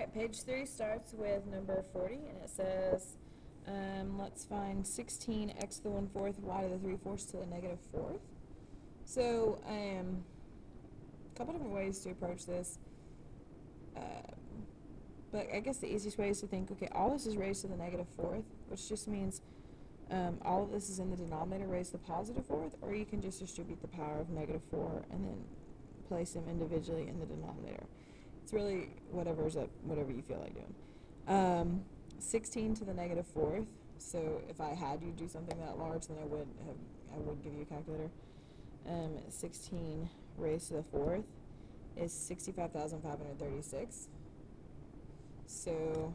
Alright, page 3 starts with number 40, and it says, let's find 16x to the 1/4 y to the 3/4 to the negative 4th. So, a couple different ways to approach this. But I guess the easiest way is to think, okay, all this is raised to the negative 4th, which just means all of this is in the denominator raised to the positive 4th, or you can just distribute the power of negative 4 and then place them individually in the denominator. It's really whatever you feel like doing. 16 to the negative 4th. So if I had you do something that large, then I would give you a calculator. 16 raised to the 4th is 65,536. So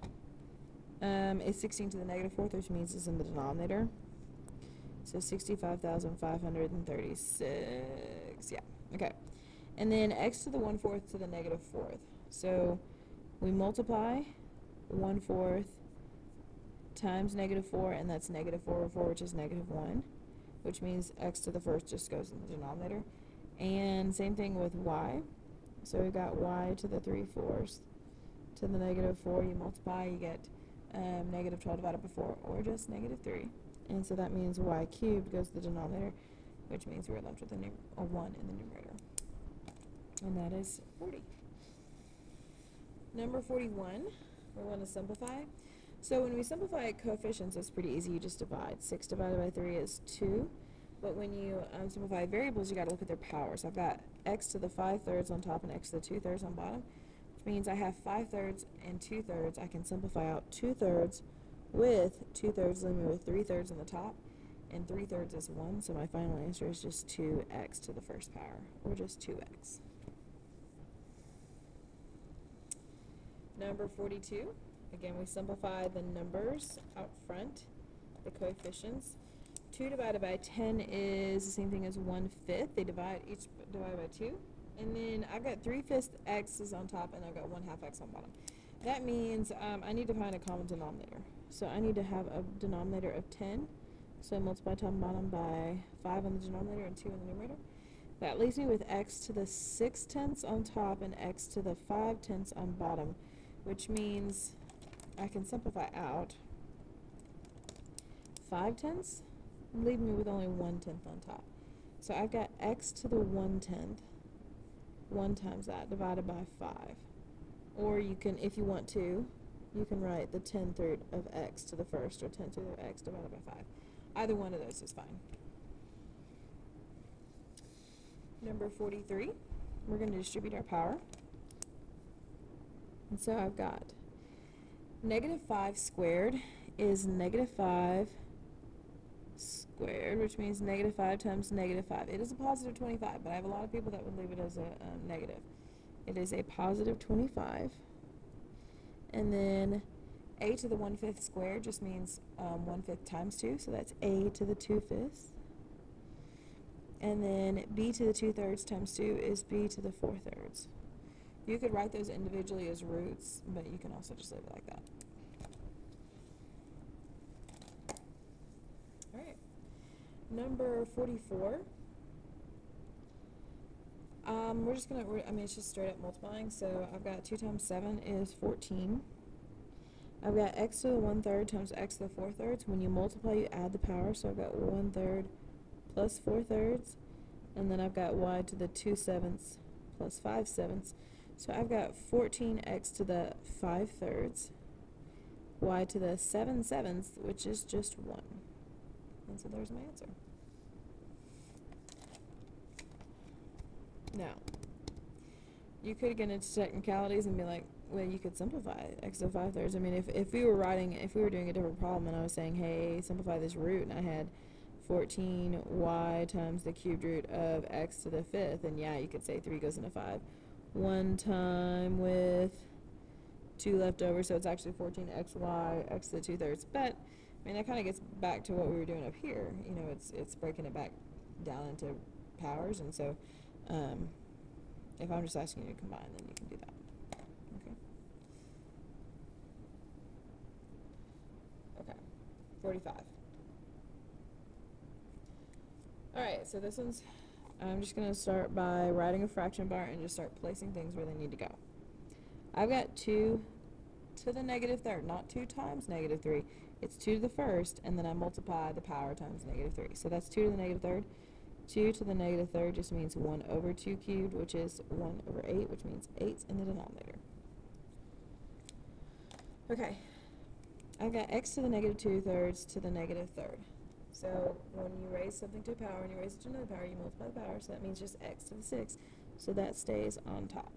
it's 16 to the negative 4th, which means it's in the denominator. So 65,536. Yeah. Okay. And then x to the 1/4 to the negative 4th. So we multiply 1/4 times negative 4, and that's negative 4/4, which is negative 1, which means x to the first just goes in the denominator. And same thing with y. So we got y to the 3/4 to the negative 4. You multiply, you get negative 12 divided by 4, or just negative 3. And so that means y cubed goes to the denominator, which means we're left with a 1 in the numerator. And that is 40. Number 41, we want to simplify. So when we simplify coefficients, it's pretty easy. You just divide. 6 divided by 3 is 2. But when you simplify variables, you got to look at their power. So I've got x to the 5/3 on top and x to the 2/3 on bottom, which means I have 5/3 and 2/3. I can simplify out 2/3 with 2/3, leaving me with 3/3 on the top, and 3/3 is 1. So my final answer is just 2x to the first power, or just 2x. Number 42, again, we simplify the numbers out front, the coefficients. 2 divided by 10 is the same thing as 1/5. They each divided by 2. And then I've got 3/5 x's on top, and I've got 1/2 x on bottom. That means I need to find a common denominator. So I need to have a denominator of 10. So I multiply top and bottom by 5 on the denominator and 2 on the numerator. That leaves me with x to the 6/10 on top and x to the 5/10 on bottom, which means I can simplify out 5/10, leaving me with only 1/10 on top. So I've got x to the 1/10, 1 times that, divided by 5. Or you can, if you want to, you can write the 10/3 of x to the first, or 10/3 of x divided by 5. Either one of those is fine. Number 43, we're going to distribute our power. And so I've got negative 5 squared is negative 5 squared, which means negative 5 times negative 5. It is a positive 25, but I have a lot of people that would leave it as a negative. It is a positive 25. And then a to the 1/5 squared just means 1/5 times 2, so that's a to the 2/5. And then b to the 2/3 times 2 is b to the 4/3. You could write those individually as roots, but you can also just leave it like that. Alright. Number 44. We're just going to, it's just straight up multiplying. So I've got 2 times 7 is 14. I've got x to the 1/3 times x to the 4/3. When you multiply, you add the power. So I've got 1/3 plus 4/3. And then I've got y to the 2/7 plus 5/7. So I've got 14x to the 5/3, y to the 7/7, which is just 1. And so there's my answer. Now, you could get into technicalities and be like, well, you could simplify x to the 5/3. I mean, if we were doing a different problem and I was saying, hey, simplify this root, and I had 14y times the cubed root of x to the 5th, and yeah, you could say 3 goes into 5. 1 time with 2 left over, so it's actually 14xy, x to the 2/3. But, I mean, that kind of gets back to what we were doing up here. You know, it's breaking it back down into powers, and so if I'm just asking you to combine, then you can do that. Okay. Okay. 45. Alright, so this one's, I'm just going to start by writing a fraction bar and just start placing things where they need to go. I've got 2 to the negative third, not 2 times negative 3. It's 2 to the first, and then I multiply the power times negative 3. So that's 2 to the negative third. 2 to the negative third just means 1 over 2 cubed, which is 1 over 8, which means 8's in the denominator. Okay, I've got x to the negative 2/3 to the negative third. So when you raise something to a power and you raise it to another power, you multiply the power, so that means just x to the 6. So that stays on top.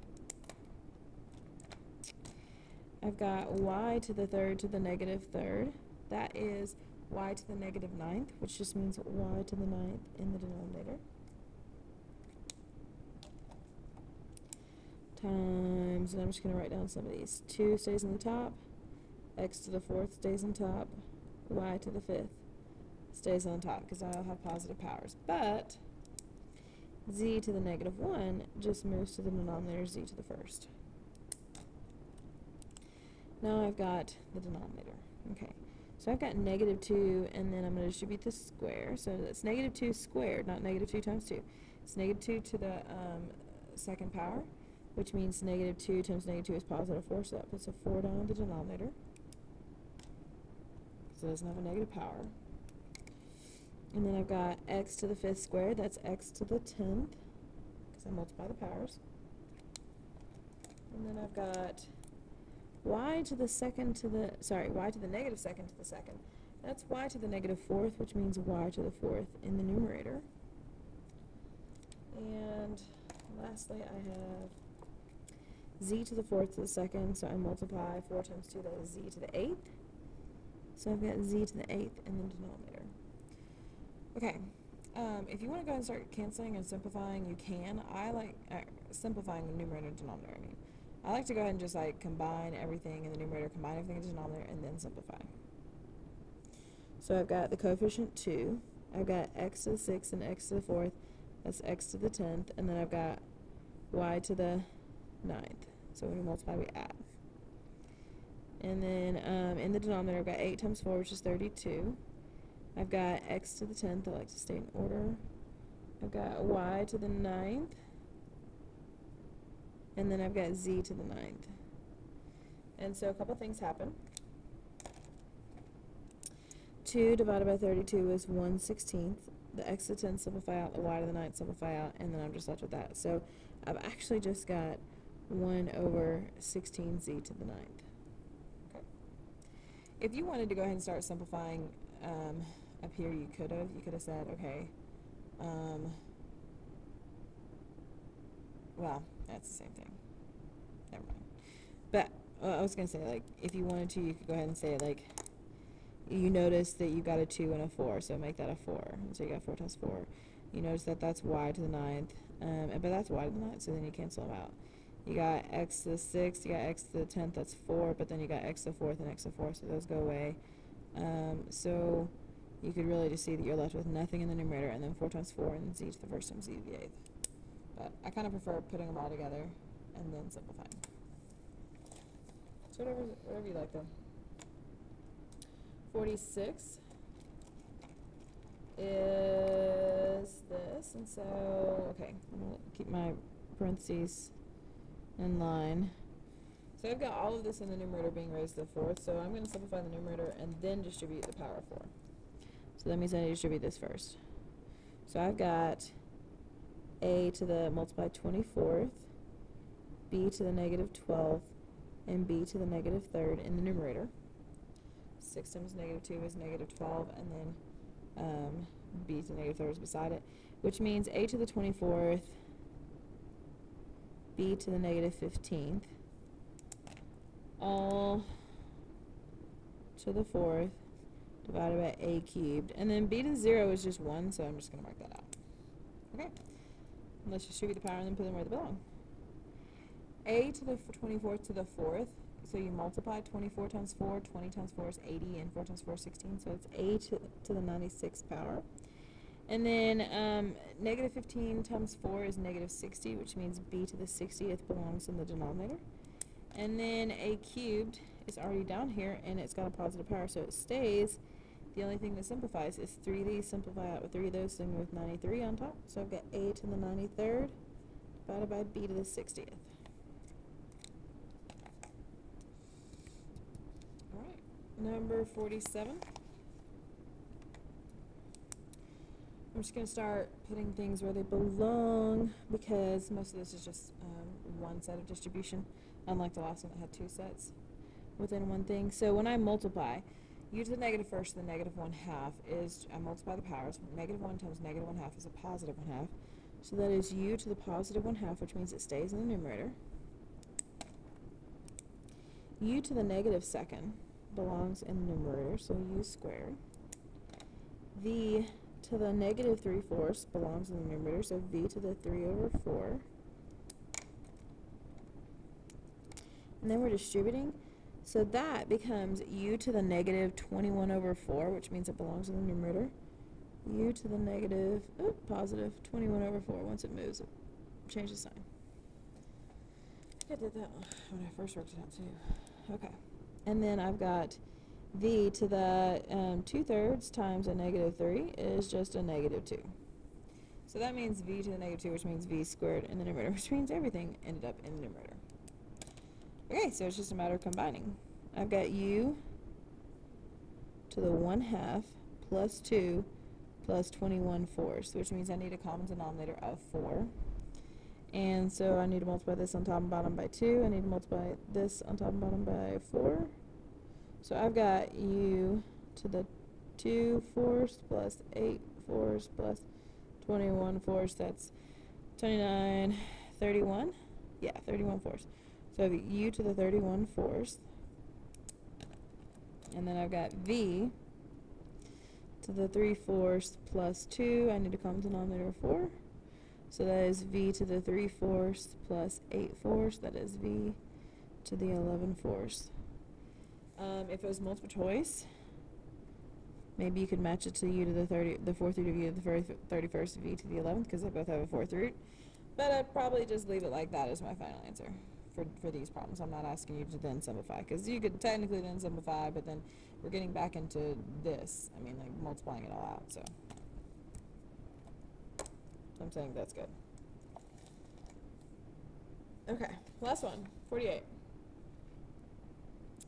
I've got y to the third to the negative third. That is y to the negative 9th, which just means y to the 9th in the denominator. Times, and I'm just going to write down some of these. 2 stays on the top, x to the 4th stays on top, y to the 5th stays on top, because I'll have positive powers. But z to the negative 1 just moves to the denominator, z to the 1st. Now I've got the denominator. Okay, so I've got negative 2, and then I'm going to distribute the square. So that's negative 2 squared, not negative 2 times 2. It's negative 2 to the second power, which means negative 2 times negative 2 is positive 4, so that puts a 4 down in the denominator, because it doesn't have a negative power. And then I've got x to the 5th squared, that's x to the 10th, because I multiply the powers. And then I've got y to the second to the, y to the negative second to the second. That's y to the negative 4th, which means y to the 4th in the numerator. And lastly, I have z to the 4th to the second, so I multiply 4 times 2, that is z to the 8th. So I've got z to the 8th in the denominator. Okay, if you want to go and start canceling and simplifying, you can. I like simplifying the numerator and denominator, I like to go ahead and just like combine everything in the numerator, combine everything in the denominator, and then simplify. So I've got the coefficient 2, I've got x to the 6th and x to the 4th, that's x to the 10th, and then I've got y to the 9th. So when we multiply, we add. And then in the denominator, I've got 8 times 4, which is 32. I've got x to the 10th, I like to stay in order. I've got y to the 9th. And then I've got z to the 9th. And so a couple things happen. 2 divided by 32 is 1/16. The x to the 10th simplify out, the y to the 9th simplify out, and then I'm just left with that. So I've actually just got 1 over 16z to the 9th. Okay. If you wanted to go ahead and start simplifying up here, you could have. You could have said, okay, well, that's the same thing. Never mind. But I was going to say, like, if you wanted to, you could go ahead and say, like, you notice that you got a 2 and a 4, so make that a 4. And so you got 4 times 4. You notice that that's y to the 9th, but that's y to the 9th, so then you cancel them out. You got x to the 6th, you got x to the 10th, that's 4, but then you got x to the 4th and x to the 4th, so those go away. So you could really just see that you're left with nothing in the numerator, and then 4 times 4, and then z to the 1st times z to the 8th. But I kind of prefer putting them all together and then simplifying. So whatever you like, though. 46 is this, and so, okay, I'm going to keep my parentheses in line. So I've got all of this in the numerator being raised to the 4th, so I'm going to simplify the numerator and then distribute the power of 4. So that means I need to distribute this first. So I've got a to the multiplied 24th, b to the negative 12th, and b to the negative 3rd in the numerator. 6 times negative 2 is negative 12, and then b to the negative 3rd is beside it, which means a to the 24th, b to the negative 15th, all to the 4th, divided by a cubed. And then b to the 0 is just 1, so I'm just going to mark that out. Okay. Let's distribute the power and then put them where they belong. A to the 24th to the 4th. So you multiply 24 times 4, 20 times 4 is 80, and 4 times 4 is 16, so it's a to the 96th power. And then negative 15 times 4 is negative 60, which means b to the 60th belongs in the denominator. And then a cubed is already down here, and it's got a positive power, so it stays. The only thing that simplifies is 3 of these simplify out with 3 of those, so with 93 on top. So I've got a to the 93rd divided by b to the 60th. Number 47. I'm just going to start putting things where they belong because most of this is just one set of distribution, unlike the last one that had two sets within one thing. So when I multiply, u to the negative first to the negative 1/2 is, I multiply the powers. Negative 1 times negative 1/2 is a positive 1/2. So that is u to the positive 1/2, which means it stays in the numerator. U to the negative second belongs in the numerator, so u squared. V to the negative 3/4 belongs in the numerator, so v to the 3/4. And then we're distributing, so that becomes u to the negative 21/4, which means it belongs in the numerator. U to the negative, positive 21/4. Once it moves, it changes sign. I think I did that when I first worked it out too. Okay. And then I've got v to the 2/3 times a negative 3 is just a negative 2. So that means v to the negative 2, which means v squared in the numerator, which means everything ended up in the numerator. Okay, so it's just a matter of combining. I've got u to the 1/2 plus 2 plus 21/4, which means I need a common denominator of 4. And so I need to multiply this on top and bottom by 2. I need to multiply this on top and bottom by 4. So I've got u to the 2/4 plus 8/4 plus 21/4. That's 29, 31. Yeah, 31/4. So I have u to the 31/4. And then I've got v to the 3/4 plus 2. I need a common denominator of 4. So that is v to the 3/4 plus 8/4. That is v to the 11/4. If it was multiple choice, maybe you could match it to u to the 4th root of u to the 31st, v to the 11th, because they both have a 4th root. But I'd probably just leave it like that as my final answer for these problems. I'm not asking you to then simplify, because you could technically then simplify, but then we're getting back into this. I mean, like multiplying it all out, so I'm saying that's good. Okay, last one, 48.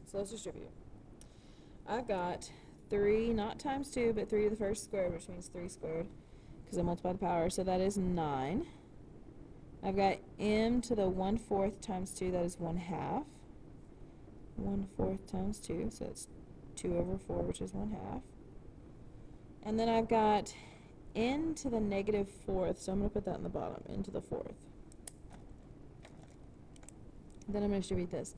So let's distribute. I've got 3, not times 2, but 3 to the first squared, which means 3 squared, because I multiplied the power, so that is 9. I've got m to the 1/4 times 2, that is 1/2. 1/4 times 2, so it's 2/4, which is 1/2. And then I've got n to the negative 4th, so I'm going to put that in the bottom, n to the 4th. Then I'm going to distribute this.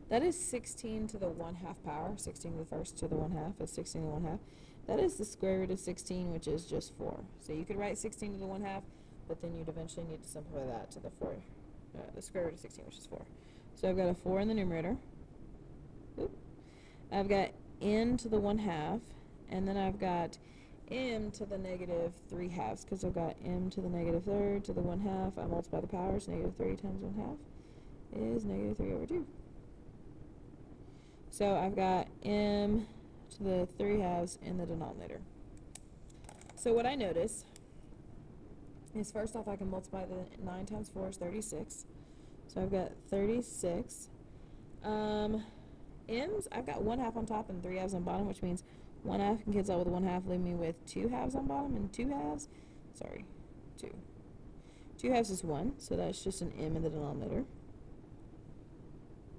That is 16 to the 1/2 power, 16 to the first to the 1/2, that's 16 to the 1/2. That is the square root of 16, which is just 4. So you could write 16 to the 1/2, but then you'd eventually need to simplify that to the the square root of 16, which is 4. So I've got a 4 in the numerator. Oop. I've got n to the 1/2, and then I've got m to the negative 3/2, because I've got m to the negative 3rd to the 1/2. I multiply the powers, negative 3 times 1/2 is negative 3/2. So I've got m to the 3/2 in the denominator. So what I notice is, first off, I can multiply the 9 times 4 is 36. So I've got 36. M's, I've got 1/2 on top and 3/2 on bottom, which means 1/2 can cancel out with 1/2, leave me with 2/2 on bottom and 2/2. Sorry, 2. 2/2 is 1, so that's just an m in the denominator.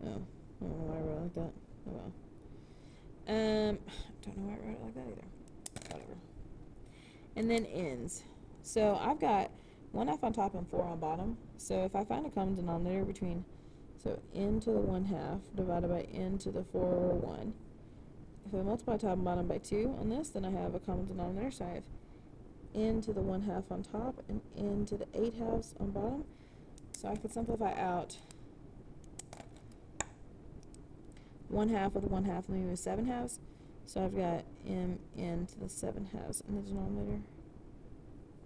Oh, I don't know why I wrote it like that. Oh well. Don't know why I wrote it like that either. Whatever. And then n's. So I've got 1/2 on top and 4 on bottom. So if I find a common denominator between, so n to the 1/2 divided by n to the 4/1. If I multiply top and bottom by 2 on this, then I have a common denominator. So I have n to the 1/2 on top and n to the 8/2 on bottom. So I could simplify out 1/2 with 1/2, leaving me with 7/2. So I've got m n to the 7/2 in the denominator.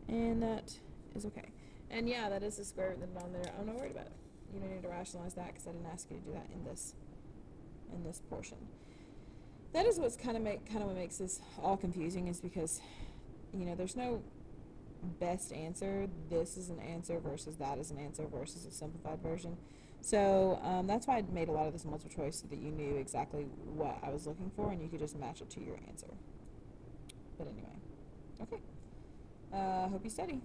And that is okay. And yeah, that is the square root of the denominator. I'm not worried about it. You don't need to rationalize that, because I didn't ask you to do that in this portion. That is what's kind of what makes this all confusing, is because, you know, there's no best answer. This is an answer versus that is an answer versus a simplified version. So that's why I made a lot of this multiple choice so that you knew exactly what I was looking for and you could just match it to your answer. But anyway, okay. Hope you study.